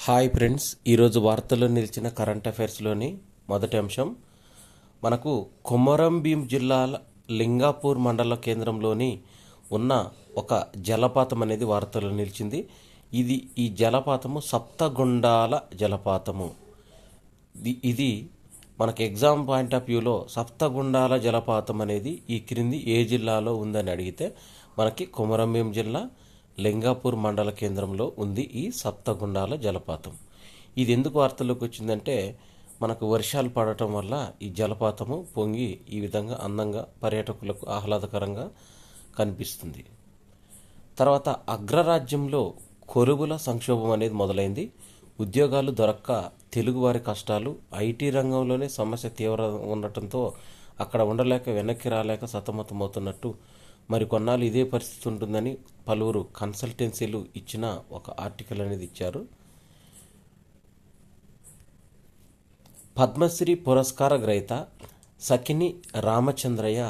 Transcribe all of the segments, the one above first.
Hi friends, ఈరోజు వార్తల్లో నిలిచిన కరెంట్ అఫైర్స్లోని మొదటి అంశం మనకు కొమరంభీం జిల్లాల లింగాపూర్ మండల కేంద్రంలోని ఉన్న ఒక జలపాతం అనేది వార్తల్లో నిలిచింది. ఈ జలపాతము సప్తగుండాల జలపాతము. ఇది మనకు ఎగ్జామ్ పాయింట్ ఆఫ్ వ్యూలో సప్తగుండాల జలపాతం అనేది ఈ క్రింది ఏ జిల్లాలో ఉందని అడిగితే మనకి కొమరంభీం జిల్లా లింగాపూర్ మండల కేంద్రంలో ఉంది ఈ సప్తగుండాల జలపాతం. ఇది ఎందుకు వార్తల్లోకి వచ్చిందంటే మనకు వర్షాలు పడటం వల్ల ఈ జలపాతము పొంగి ఈ విధంగా అందంగా పర్యాటకులకు ఆహ్లాదకరంగా కనిపిస్తుంది. తర్వాత అగ్రరాజ్యంలో కొలువుల సంక్షోభం అనేది మొదలైంది. ఉద్యోగాలు దొరక్క తెలుగువారి కష్టాలు, ఐటీ రంగంలోనే సమస్య తీవ్రంగా ఉండటంతో అక్కడ ఉండలేక వెనక్కి రాలేక సతమతమవుతున్నట్టు, మరి కొన్నాళ్ళు ఇదే పరిస్థితి ఉంటుందని పలువురు కన్సల్టెన్సీలు ఇచ్చిన ఒక ఆర్టికల్ అనేది ఇచ్చారు. పద్మశ్రీ పురస్కార గ్రహీత సకిని రామచంద్రయ్య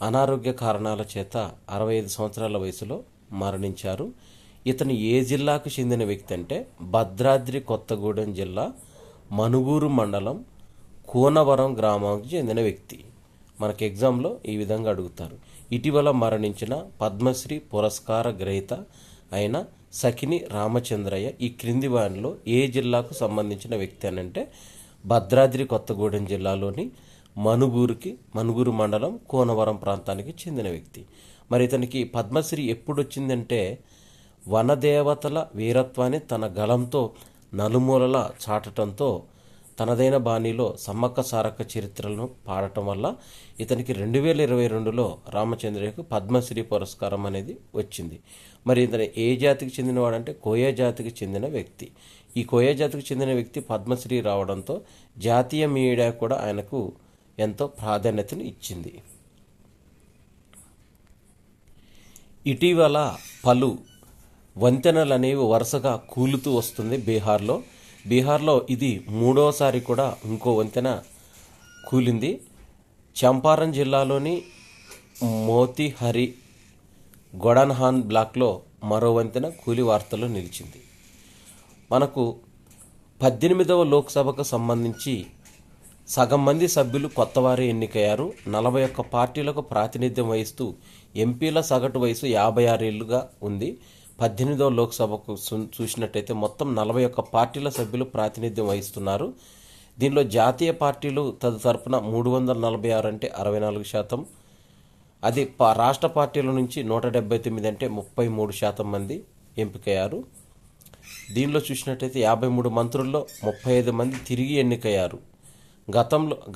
అనారోగ్య కారణాల చేత 65 సంవత్సరాల వయసులో మరణించారు. ఇతను ఏ జిల్లాకు చెందిన వ్యక్తి అంటే భద్రాద్రి కొత్తగూడెం జిల్లా మనుగూరు మండలం కూనవరం గ్రామానికి చెందిన వ్యక్తి. మనకి ఎగ్జామ్లో ఈ విధంగా అడుగుతారు. ఇటీవల మరణించిన పద్మశ్రీ పురస్కార గ్రహీత అయిన సకిని రామచంద్రయ్య ఈ క్రింది వారిలో ఏ జిల్లాకు సంబంధించిన వ్యక్తి అని అంటే భద్రాద్రి కొత్తగూడెం జిల్లాలోని మనుగూరు మండలం కోనవరం ప్రాంతానికి చెందిన వ్యక్తి. మరి ఇతనికి పద్మశ్రీ ఎప్పుడు వచ్చిందంటే వనదేవతల వీరత్వాన్ని తన గళంతో నలుమూలలా చాటడంతో తనదైన బాణీలో సమ్మక్క సారక్క చరిత్రలను పాడటం వల్ల ఇతనికి 2022లో రామచంద్రయ్యకు పద్మశ్రీ పురస్కారం అనేది వచ్చింది. మరి ఇతను ఏ జాతికి చెందినవాడంటే కోయ జాతికి చెందిన వ్యక్తి. ఈ కోయ జాతికి చెందిన వ్యక్తి పద్మశ్రీ రావడంతో జాతీయ మీడియా కూడా ఆయనకు ఎంతో ప్రాధాన్యతను ఇచ్చింది. ఇటీవల పలు వంతెనలు అనేవి వరుసగా కూలుతూ వస్తుంది బీహార్లో ఇది మూడోసారి కూడా ఇంకో వంతెన కూలింది. చంపారణ్ జిల్లాలోని మోతిహరి గొడన్హాన్ బ్లాక్లో మరో వంతెన కూలి వార్తల్లో నిలిచింది. మనకు 18వ లోక్సభకు సంబంధించి సగం మంది సభ్యులు కొత్తవారే ఎన్నికయ్యారు. 41 పార్టీలకు ప్రాతినిధ్యం వహిస్తూ ఎంపీల సగటు వయసు 56 ఏళ్లుగా ఉంది. 18వ లోక్సభకు చూసినట్టయితే మొత్తం 41 పార్టీల సభ్యులు ప్రాతినిధ్యం వహిస్తున్నారు. దీనిలో జాతీయ పార్టీలు తరపున 346 అంటే 64%, అది రాష్ట్ర పార్టీల నుంచి 179 అంటే 33% మంది ఎంపికయ్యారు. దీనిలో చూసినట్టయితే 53 మంత్రుల్లో 35 మంది తిరిగి ఎన్నికయ్యారు.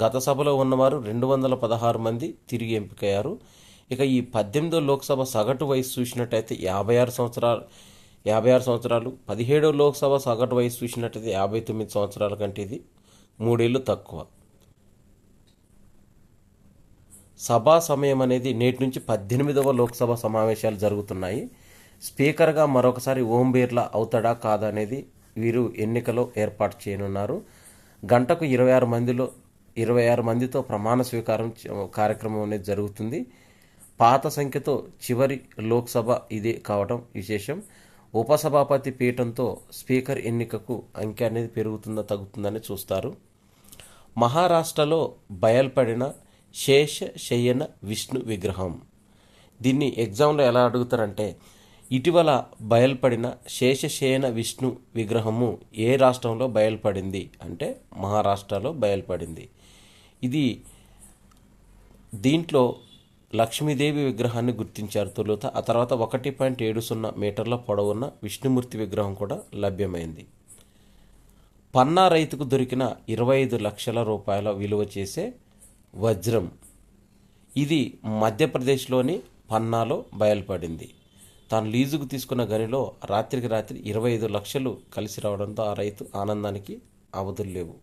గత సభలో ఉన్నవారు 216 మంది తిరిగి ఎంపికయ్యారు. ఇక ఈ 18వ లోక్సభ సగటు వయసు చూసినట్టయితే 56 సంవత్సరాలు. 17వ లోక్సభ సగటు వయసు చూసినట్టయితే 59 సంవత్సరాల కంటే ఇది 3 ఏళ్ళు తక్కువ. సభా సమయం అనేది నేటి నుంచి 18వ లోక్సభ సమావేశాలు జరుగుతున్నాయి. స్పీకర్గా మరొకసారి ఓం బిర్లా అవుతాడా కాదా అనేది వీరు ఎన్నికలో ఏర్పాటు చేయనున్నారు. గంటకు 26 మందితో ప్రమాణ స్వీకారం కార్యక్రమం అనేది జరుగుతుంది. పాత సంఖ్యతో చివరి లోక్సభ ఇదే కావడం విశేషం. ఉపసభాపతి పీఠంతో స్పీకర్ ఎన్నికకు అంకె అనేది పెరుగుతుందా తగ్గుతుందని చూస్తారు. మహారాష్ట్రలో బయల్పడిన శేషశయన విష్ణు విగ్రహం. దీన్ని ఎగ్జామ్లో ఎలా అడుగుతారంటే ఇటీవల బయల్పడిన శేషశయన విష్ణు విగ్రహము ఏ రాష్ట్రంలో బయల్పడింది అంటే మహారాష్ట్రలో బయల్పడింది. దీంట్లో లక్ష్మీదేవి విగ్రహాన్ని గుర్తించారు తొలుత. ఆ తర్వాత 1.70 మీటర్ల పొడవున్న విష్ణుమూర్తి విగ్రహం కూడా లభ్యమైంది. పన్నా రైతుకు దొరికిన 25 లక్షల రూపాయల విలువ చేసే వజ్రం. ఇది మధ్యప్రదేశ్లోని పన్నాలో బయల్పడింది. తాను లీజుకు తీసుకున్న గనిలో రాత్రికి రాత్రి 25 లక్షలు కలిసి రావడంతో ఆ రైతు ఆనందానికి అవధులు లేవు.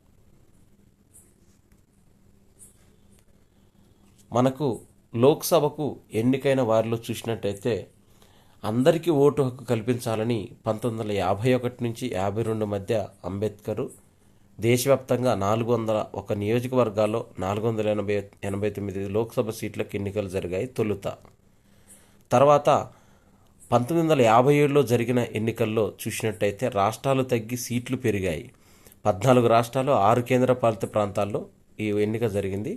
మనకు లోక్సభకు ఎన్నికైన వారిలో చూసినట్టయితే అందరికీ ఓటు హక్కు కల్పించాలని 1951 నుంచి 52 మధ్య అంబేద్కర్ దేశవ్యాప్తంగా 401 నియోజకవర్గాల్లో 489 లోక్సభ సీట్లకు ఎన్నికలు జరిగాయి తొలుత. తర్వాత 1957లో జరిగిన ఎన్నికల్లో చూసినట్టయితే రాష్ట్రాలు తగ్గి సీట్లు పెరిగాయి. 14 రాష్ట్రాలు, 6 కేంద్రపాలిత ప్రాంతాల్లో ఈ ఎన్నిక జరిగింది.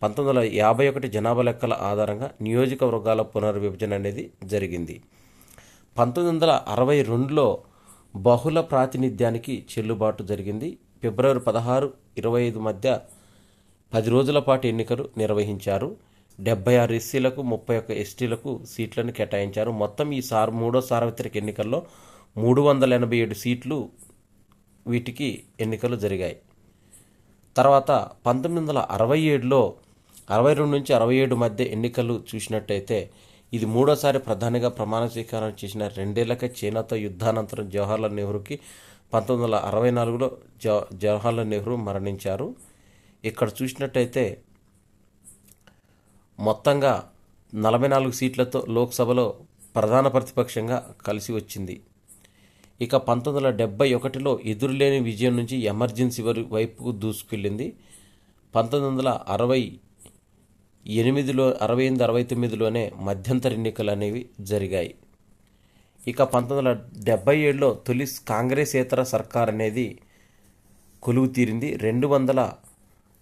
1951 జనాభా లెక్కల ఆధారంగా నియోజకవర్గాల పునర్విభజన అనేది జరిగింది. 1962లో బహుళ ప్రాతినిధ్యానికి చెల్లుబాటు జరిగింది. ఫిబ్రవరి 16, 25 మధ్య 10 రోజుల పాటు ఎన్నికలు నిర్వహించారు. 76 ఎస్సీలకు, 31 ఎస్టీలకు సీట్లను కేటాయించారు. మొత్తం ఈ మూడో సార్వత్రిక ఎన్నికల్లో 387 సీట్లు వీటికి ఎన్నికలు జరిగాయి. తర్వాత 1967లో 62 నుంచి 67 మధ్య ఎన్నికలు చూసినట్టయితే ఇది మూడోసారి ప్రధానిగా ప్రమాణ స్వీకారం చేసిన 2 ఏళ్లకే చైనాతో యుద్ధానంతరం జవహర్లాల్ నెహ్రూకి 1964లో జవహర్లాల్ నెహ్రూ మరణించారు. ఇక్కడ చూసినట్టయితే మొత్తంగా 44 సీట్లతో లోక్సభలో ప్రధాన ప్రతిపక్షంగా కలిసి వచ్చింది. ఇక 1971లో ఎదురులేని విజయం నుంచి ఎమర్జెన్సీ వైపుకు దూసుకెళ్ళింది. 1968-69లోనే మధ్యంతర ఎన్నికలు అనేవి జరిగాయి. ఇక 1977లో తొలి కాంగ్రెసేతర సర్కార్ అనేది కొలువు తీరింది. 200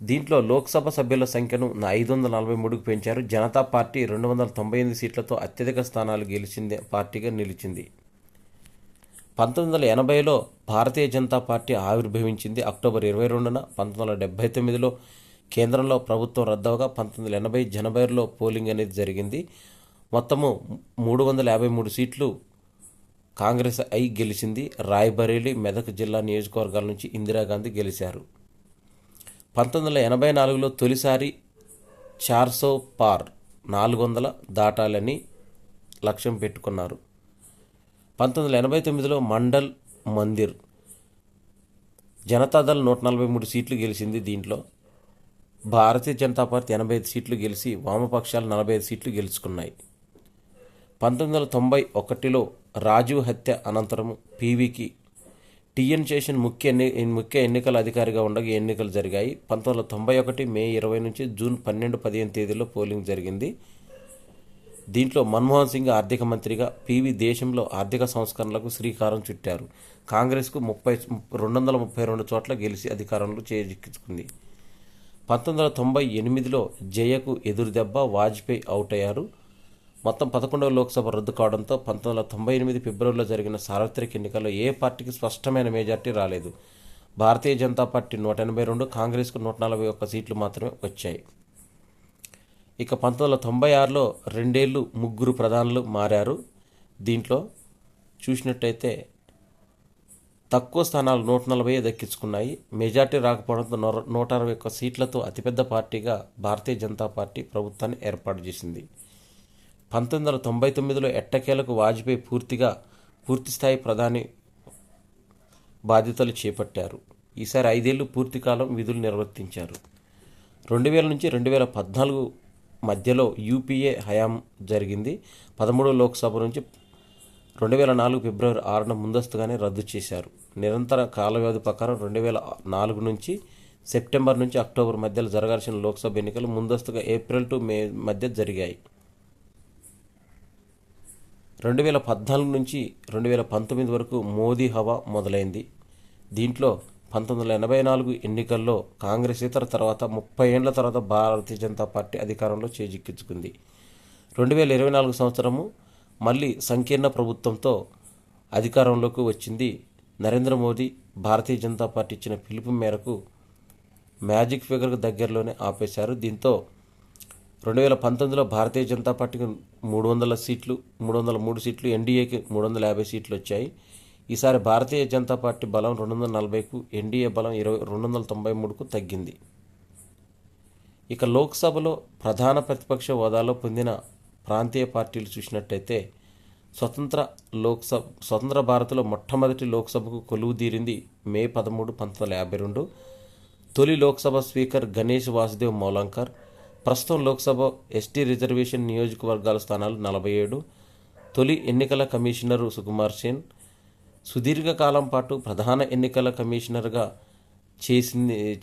దీంట్లో లోక్సభ సభ్యుల సంఖ్యను 543కు పెంచారు. జనతా పార్టీ 298 సీట్లతో అత్యధిక స్థానాలు గెలిచింది పార్టీగా నిలిచింది. 1980లో భారతీయ జనతా పార్టీ ఆవిర్భవించింది అక్టోబర్ 22న. 1979లో కేంద్రంలో ప్రభుత్వం రద్దవగా 1980 జనవరిలో పోలింగ్ అనేది జరిగింది. మొత్తము 353 సీట్లు కాంగ్రెస్ గెలిచింది. రాయ్బరేలీ, మెదక్ జిల్లా నియోజకవర్గాల నుంచి ఇందిరాగాంధీ గెలిచారు. 1984లో తొలిసారి 400 పార్ 400 దాటాలని లక్ష్యం పెట్టుకున్నారు. 1989లో మండల్ మందిర్ జనతాదళ్ 143 సీట్లు గెలిచింది. దీంట్లో భారతీయ జనతా పార్టీ 85 సీట్లు గెలిచి వామపక్షాలు 45 సీట్లు గెలుచుకున్నాయి. 1991లో రాజీవ్ హత్య అనంతరం పీవీకి టీఎన్ శేషన్ ముఖ్య ఎన్నికల అధికారిగా ఉండగా ఎన్నికలు జరిగాయి. 1991 మే 20 నుంచి జూన్ 12, 15 తేదీల్లో పోలింగ్ జరిగింది. దీంట్లో మన్మోహన్ సింగ్ ఆర్థిక మంత్రిగా, పీవీ దేశంలో ఆర్థిక సంస్కరణలకు శ్రీకారం చుట్టారు. కాంగ్రెస్కు 232 చోట్ల గెలిచి అధికారంలో చేజిక్కించుకుంది. 1998లో జయకు ఎదురుదెబ్బ, వాజ్పేయి అవుట్ అయ్యారు. మొత్తం 11వ లోక్సభ రద్దు కావడంతో 1998 ఫిబ్రవరిలో జరిగిన సార్వత్రిక ఎన్నికల్లో ఏ పార్టీకి స్పష్టమైన మెజార్టీ రాలేదు. భారతీయ జనతా పార్టీ 182, కాంగ్రెస్కు 141 సీట్లు మాత్రమే వచ్చాయి. ఇక 1996లో 2 ఏళ్లు 3 ప్రధానులు మారారు. దీంట్లో చూసినట్టయితే తక్కువ స్థానాలు 140 దక్కించుకున్నాయి. మెజార్టీ రాకపోవడంతో 161 సీట్లతో అతిపెద్ద పార్టీగా భారతీయ జనతా పార్టీ ప్రభుత్వాన్ని ఏర్పాటు చేసింది. 1999లో ఎట్టకేలకు వాజ్పేయి పూర్తిస్థాయి ప్రధాని బాధ్యతలు చేపట్టారు. ఈసారి 5 ఏళ్లు పూర్తికాలం విధులు నిర్వర్తించారు. 2000 నుంచి 2014 మధ్యలో యూపీఏ హయాం జరిగింది. 13వ లోక్సభ నుంచి 2004 ఫిబ్రవరి 6న ముందస్తుగానే రద్దు చేశారు. నిరంతర కాల వ్యవధి ప్రకారం 2004 నుంచి సెప్టెంబర్ నుంచి అక్టోబర్ మధ్యలో జరగాల్సిన లోక్సభ ఎన్నికలు ముందస్తుగా ఏప్రిల్ టు మే మధ్య జరిగాయి. 2014 నుంచి 2019 వరకు మోదీ హవా మొదలైంది. దీంట్లో 1984 ఎన్నికల్లో కాంగ్రెసేతర తర్వాత 30 ఏళ్ల తర్వాత భారతీయ జనతా పార్టీ అధికారంలో చేజిక్కించుకుంది. 2024 సంవత్సరము మళ్ళీ సంకీర్ణ ప్రభుత్వంతో అధికారంలోకి వచ్చింది. నరేంద్ర మోదీ భారతీయ జనతా పార్టీ ఇచ్చిన పిలుపు మేరకు మ్యాజిక్ ఫిగర్కు దగ్గరలోనే ఆపేశారు. దీంతో 2019లో భారతీయ జనతా పార్టీకి 303 సీట్లు, ఎన్డీఏకి 350 సీట్లు వచ్చాయి. ఈసారి భారతీయ జనతా పార్టీ బలం 240కు, ఎన్డీఏ బలం 293కు తగ్గింది. ఇక లోక్సభలో ప్రధాన ప్రతిపక్ష హోదాలో పొందిన ప్రాంతీయ పార్టీలు చూసినట్టయితే స్వతంత్ర భారత్లో మొట్టమొదటి లోక్సభకు కొలువుదీరింది మే 13, 1952. తొలి లోక్సభ స్పీకర్ గణేష్ వాసుదేవ్ మౌలంకర్. ప్రస్తుతం లోక్సభ ఎస్టీ రిజర్వేషన్ నియోజకవర్గాల స్థానాలు 47. తొలి ఎన్నికల కమిషనరు సుకుమార్ సేన్. సుదీర్ఘకాలం పాటు ప్రధాన ఎన్నికల కమిషనర్గా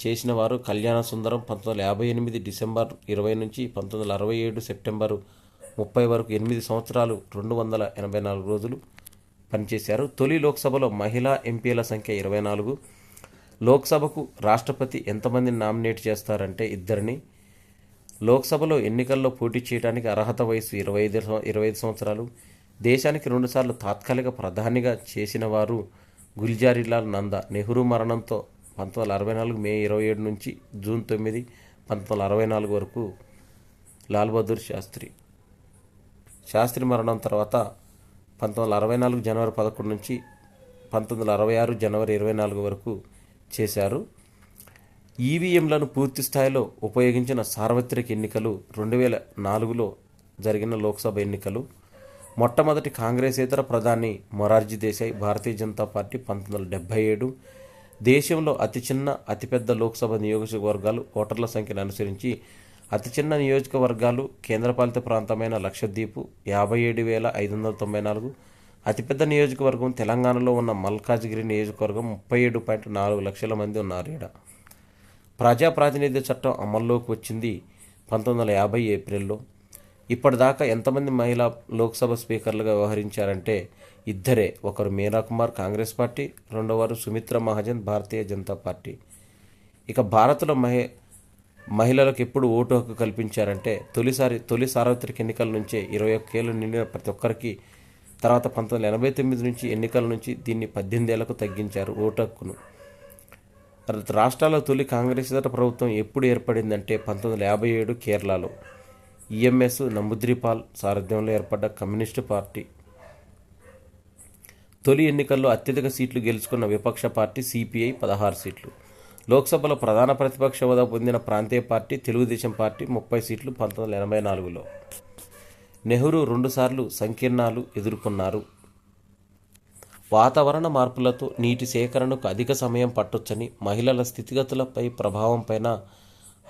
చేసిన వారు కళ్యాణ సుందరం. 1958 డిసెంబర్ 20 నుంచి 1967 సెప్టెంబరు 30 వరకు 8 సంవత్సరాలు 284 రోజులు పనిచేశారు. తొలి లోక్సభలో మహిళా ఎంపీల సంఖ్య 24. లోక్సభకు రాష్ట్రపతి ఎంతమందిని నామినేట్ చేస్తారంటే 2. లోక్సభలో ఎన్నికల్లో పోటీ చేయడానికి అర్హత వయసు 25 సంవత్సరాలు. దేశానికి 2 సార్లు తాత్కాలిక ప్రధానిగా చేసిన వారు గుల్జారీలాల్ నందా. నెహ్రూ మరణంతో 1964 మే 27 నుంచి జూన్ 9, 1964 వరకు లాల్ బహదూర్ శాస్త్రి మరణం తర్వాత 1964 జనవరి 11 నుంచి 1966 జనవరి 24 వరకు చేశారు. ఈవీఎంలను పూర్తి స్థాయిలో ఉపయోగించిన సార్వత్రిక ఎన్నికలు 2004లో జరిగిన లోక్సభ ఎన్నికలు. మొట్టమొదటి కాంగ్రెసేతర ప్రధాని మొరార్జీ దేశాయ్, భారతీయ జనతా పార్టీ 1977. దేశంలో అతిపెద్ద లోక్సభ నియోజకవర్గాలు ఓటర్ల సంఖ్యను అనుసరించి అతి చిన్న నియోజకవర్గాలు కేంద్రపాలిత ప్రాంతమైన లక్షద్వీప్ 57,594. అతిపెద్ద నియోజకవర్గం తెలంగాణలో ఉన్న మల్కాజ్గిరి నియోజకవర్గం 37.4 లక్షల మంది ఉన్నారు. ఇక్కడ ప్రజా ప్రాతినిధ్య చట్టం అమల్లోకి వచ్చింది 1950 ఏప్రిల్లో. ఇప్పటిదాకా ఎంతమంది మహిళా లోక్సభ స్పీకర్లుగా వ్యవహరించారంటే 2. ఒకరు మీరా కుమార్ కాంగ్రెస్ పార్టీ, రెండవవారు సుమిత్రా మహాజన్ భారతీయ జనతా పార్టీ. ఇక భారత్లో మహిళలకు ఎప్పుడు ఓటు హక్కు కల్పించారంటే తొలి సార్వత్రిక ఎన్నికల నుంచే 21 ఏళ్ళు నిండిన ప్రతి ఒక్కరికి. తర్వాత 1989 నుంచి ఎన్నికల నుంచి దీన్ని 18 ఏళ్లకు తగ్గించారు ఓటు హక్కును. రాష్ట్రాల్లో తొలి కాంగ్రెసేతర ప్రభుత్వం ఎప్పుడు ఏర్పడిందంటే 1957 కేరళలో ఈఎంఎస్ నమూద్రిపాల్ సారథ్యంలో ఏర్పడ్డ కమ్యూనిస్టు పార్టీ. తొలి ఎన్నికల్లో అత్యధిక సీట్లు గెలుచుకున్న విపక్ష పార్టీ సిపిఐ 16 సీట్లు. లోక్సభలో ప్రధాన ప్రతిపక్ష హోదా పొందిన ప్రాంతీయ పార్టీ తెలుగుదేశం పార్టీ 30 సీట్లు 1984లో. నెహ్రూ 2 సార్లు సంకీర్ణాలు ఎదుర్కొన్నారు. వాతావరణ మార్పులతో నీటి సేకరణకు అధిక సమయం పట్టొచ్చని, మహిళల స్థితిగతులపై ప్రభావంపైన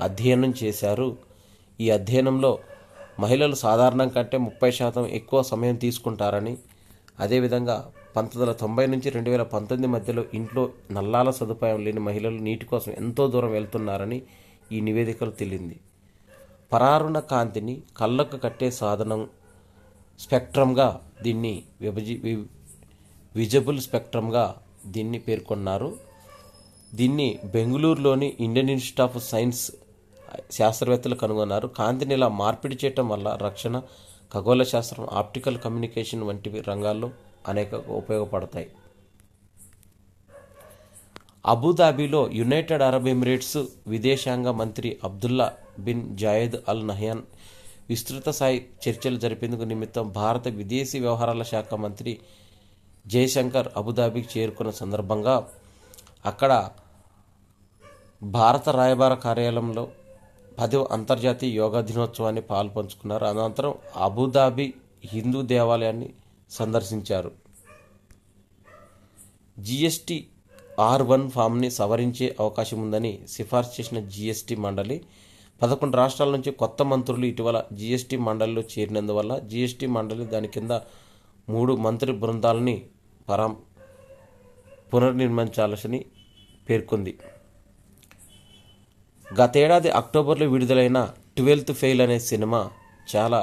అధ్యయనం చేశారు. ఈ అధ్యయనంలో మహిళలు సాధారణం కంటే 30% ఎక్కువ సమయం తీసుకుంటారని, అదేవిధంగా 1990 నుంచి 2019 మధ్యలో ఇంట్లో నల్లాల సదుపాయం లేని మహిళలు నీటి కోసం ఎంతో దూరం వెళ్తున్నారని ఈ నివేదికలో తేలింది. పరారుణ కాంతిని కళ్ళకు కట్టే సాధనం స్పెక్ట్రమ్గా దీన్ని విజిబుల్ స్పెక్ట్రమ్గా దీన్ని పేర్కొన్నారు. దీన్ని బెంగళూరులోని ఇండియన్ ఇన్స్టిట్యూట్ ఆఫ్ సైన్స్ శాస్త్రవేత్తలు కనుగొన్నారు. కాంతిని ఇలా మార్పిడి చేయటం వల్ల రక్షణ, ఖగోళ శాస్త్రం, ఆప్టికల్ కమ్యూనికేషన్ వంటి రంగాల్లో అనేక ఉపయోగపడతాయి. అబుదాబిలో యునైటెడ్ అరబ్ ఎమిరేట్స్ విదేశాంగ మంత్రి Abdullah bin Zayed Al Nahyan విస్తృత స్థాయి చర్చలు జరిపేందుకు నిమిత్తం భారత విదేశీ వ్యవహారాల శాఖ మంత్రి జయశంకర్ అబుదాబికి చేరుకున్న సందర్భంగా అక్కడ భారత రాయబార కార్యాలయంలో 10వ అంతర్జాతీయ యోగా దినోత్సవాన్ని పాల్పంచుకున్నారు. అనంతరం అబుదాబి హిందూ దేవాలయాన్ని సందర్శించారు. జీఎస్టీ R1 ఫామ్ని సవరించే అవకాశం ఉందని సిఫార్సు చేసిన జీఎస్టీ మండలి 11 రాష్ట్రాల నుంచి కొత్త మంత్రులు ఇటీవల జీఎస్టీ మండలిలో చేరినందువల్ల జీఎస్టీ మండలి దాని కింద 3 మంత్రి బృందాలని పునర్నిర్మించాలని పేర్కొంది. గతేడాది అక్టోబర్లో విడుదలైన 12th ఫెయిల్ అనే సినిమా చాలా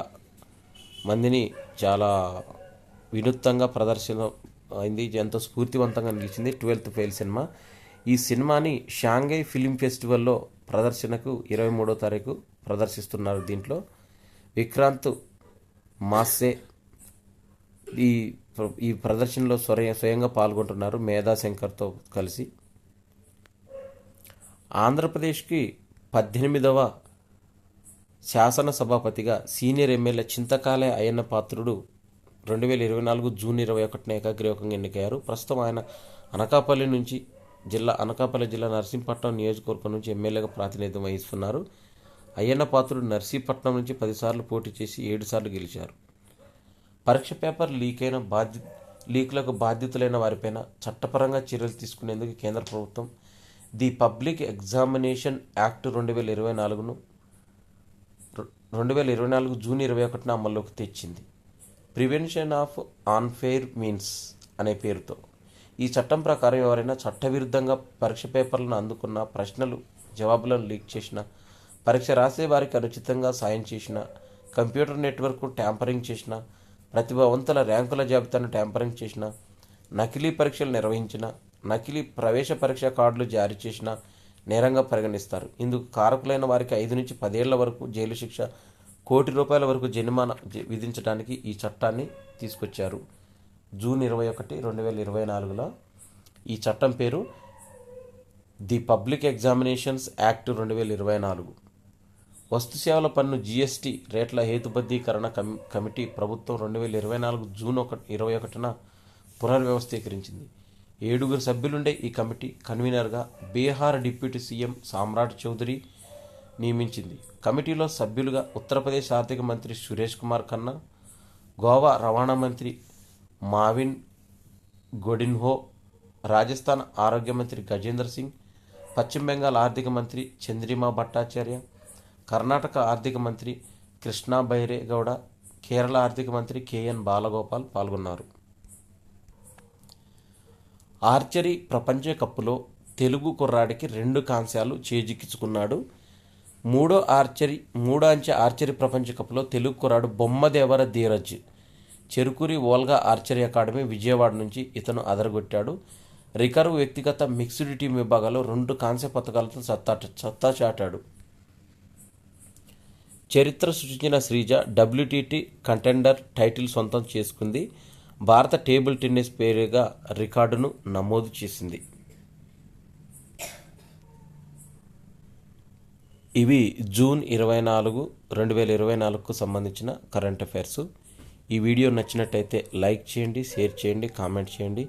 మందిని చాలా వినూత్నంగా ప్రదర్శన అయింది, ఎంతో స్ఫూర్తివంతంగా నిలిచింది 12th ఫెయిల్ సినిమా. ఈ సినిమాని షాంఘై ఫిలిం ఫెస్టివల్లో ప్రదర్శనకు 23వ తారీఖు ప్రదర్శిస్తున్నారు. దీంట్లో విక్రాంత్ మాస్సే ఈ ప్రదర్శనలో స్వయంగా పాల్గొంటున్నారు మేధా శంకర్తో కలిసి. ఆంధ్రప్రదేశ్కి 18వ శాసనసభాపతిగా senior MLA చింతకాలే Ayyanna Patrudu 2024 June 21న ఏకగ్రీవంగా ఎన్నికయ్యారు. ప్రస్తుతం ఆయన అనకాపల్లి జిల్లా నర్సీపట్నం నియోజకవర్గం నుంచి ఎమ్మెల్యేగా ప్రాతినిధ్యం వహిస్తున్నారు. అయ్యన్న పాత్రుడు నర్సీపట్నం నుంచి 10 సార్లు పోటీ చేసి 7 సార్లు గెలిచారు. పరీక్ష పేపర్ లీకులకు బాధ్యతలైన వారిపైన చట్టపరంగా చర్యలు తీసుకునేందుకు కేంద్ర ప్రభుత్వం the public examination act 2024 June 21న అమల్లోకి తెచ్చింది. ప్రివెన్షన్ ఆఫ్ అన్ఫెయిర్ మీన్స్ అనే పేరుతో. ఈ చట్టం ప్రకారం ఎవరైనా చట్టవిరుద్ధంగా పరీక్ష పేపర్లను అందుకున్న, ప్రశ్నలు జవాబులను లీక్ చేసిన, పరీక్ష రాసే వారికి అనుచితంగా సాయం చేసిన, కంప్యూటర్ నెట్వర్క్ ట్యాంపరింగ్ చేసిన, ప్రతిభావంతుల ర్యాంకుల జాబితాను ట్యాంపరింగ్ చేసిన, నకిలీ పరీక్షలు నిర్వహించిన, నకిలీ ప్రవేశ పరీక్ష కార్డులు జారీ చేసిన నేరంగా పరిగణిస్తారు. ఇందుకు కారకులైన వారికి 5 నుంచి 10 ఏళ్ల వరకు జైలు శిక్ష, ₹1,00,00,000 వరకు జరిమానా విధించడానికి ఈ చట్టాన్ని తీసుకొచ్చారు. జూన్ 21, 2024లో ఈ చట్టం పేరు ది పబ్లిక్ ఎగ్జామినేషన్స్ యాక్ట్ 2024. వస్తు సేవల పన్ను జీఎస్టీ రేట్ల హేతుబద్ధీకరణ కమిటీ ప్రభుత్వం 2024 జూన్ 21న పునర్వ్యవస్థీకరించింది. 7 సభ్యులుండే ఈ కమిటీ కన్వీనర్గా బీహార్ డిప్యూటీ సీఎం సామ్రాట్ చౌదరి నియమించింది. కమిటీలో సభ్యులుగా ఉత్తరప్రదేశ్ ఆర్థిక మంత్రి సురేష్ కుమార్ ఖన్నా, గోవా రవాణా మంత్రి మావిన్ గొడిన్హో, రాజస్థాన్ ఆరోగ్య మంత్రి గజేంద్ర సింగ్, పశ్చిమ బెంగాల్ ఆర్థిక మంత్రి చంద్రిమా భట్టాచార్య, కర్ణాటక ఆర్థిక మంత్రి కృష్ణా బైరేగౌడ, కేరళ ఆర్థిక మంత్రి కేఎన్ బాలగోపాల్ పాల్గొన్నారు. ఆర్చరీ ప్రపంచ కప్లో తెలుగు కుర్రాడికి 2 కాంస్యాలు చేజిక్కించుకున్నాడు. మూడో అంచె ఆర్చరీ ప్రపంచ కప్లో తెలుగు కుర్రాడు బొమ్మదేవర ధీరజ్ చెరుకూరి ఓల్గా ఆర్చరీ అకాడమీ విజయవాడ నుంచి ఇతను అదరగొట్టాడు. రికర్వ్ వ్యక్తిగత మిక్స్డ్ టీం విభాగాల్లో 2 కాంస్య పతకాలతో సత్తా చాటాడు. చరిత్ర సృష్టించిన శ్రీజ WTT కంటెండర్ టైటిల్ సొంతం చేసుకుంది. భారత టేబుల్ టెన్నిస్ పేరుగా రికార్డును నమోదు చేసింది. ఇవి జూన్ 24, 2024కు సంబంధించిన కరెంట్ అఫైర్స్. ఈ వీడియో నచ్చినట్టయితే లైక్ చేయండి, షేర్ చేయండి, కామెంట్ చేయండి.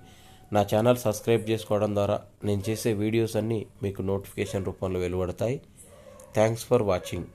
నా ఛానల్ సబ్స్క్రైబ్ చేసుకోవడం ద్వారా నేను చేసే వీడియోస్ అన్నీ మీకు నోటిఫికేషన్ రూపంలో వెలువడతాయి. Thanks for watching.